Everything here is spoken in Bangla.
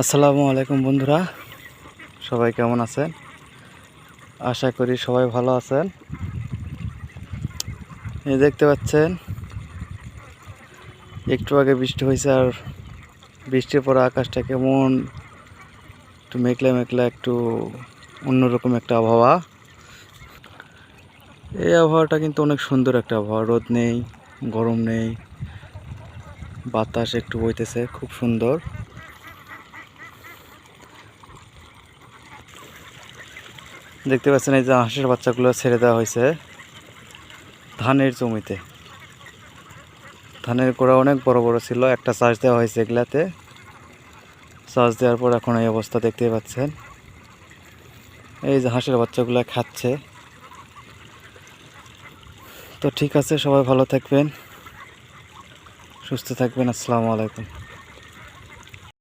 আসসালামু আলাইকুম বন্ধুরা, সবাই কেমন আছেন? আশা করি সবাই ভালো আছেন। এই দেখতে পাচ্ছেন একটু আগে বৃষ্টি হয়েছে, আর বৃষ্টির পরে আকাশটা কেমন একটু মেঘলা মেঘলা, একটু অন্যরকম একটা আবহাওয়া। এই আবহাওয়াটা কিন্তু অনেক সুন্দর একটা আবহাওয়া, রোদ নেই, গরম নেই, বাতাস একটু বইতেছে, খুব সুন্দর। দেখতে পাচ্ছেন এই যে হাঁসের বাচ্চাগুলো ছেড়ে দেওয়া হয়েছে ধানের জমিতে। ধানের গোড়া অনেক বড় বড় ছিল, একটা চাষ দেওয়া হয়েছে এগুলাতে। চাষ দেওয়ার পর এখন এই অবস্থা দেখতেই পাচ্ছেন। এই যে হাঁসের বাচ্চাগুলো খাচ্ছে। তো ঠিক আছে, সবাই ভালো থাকবেন, সুস্থ থাকবেন। আসসালামু আলাইকুম।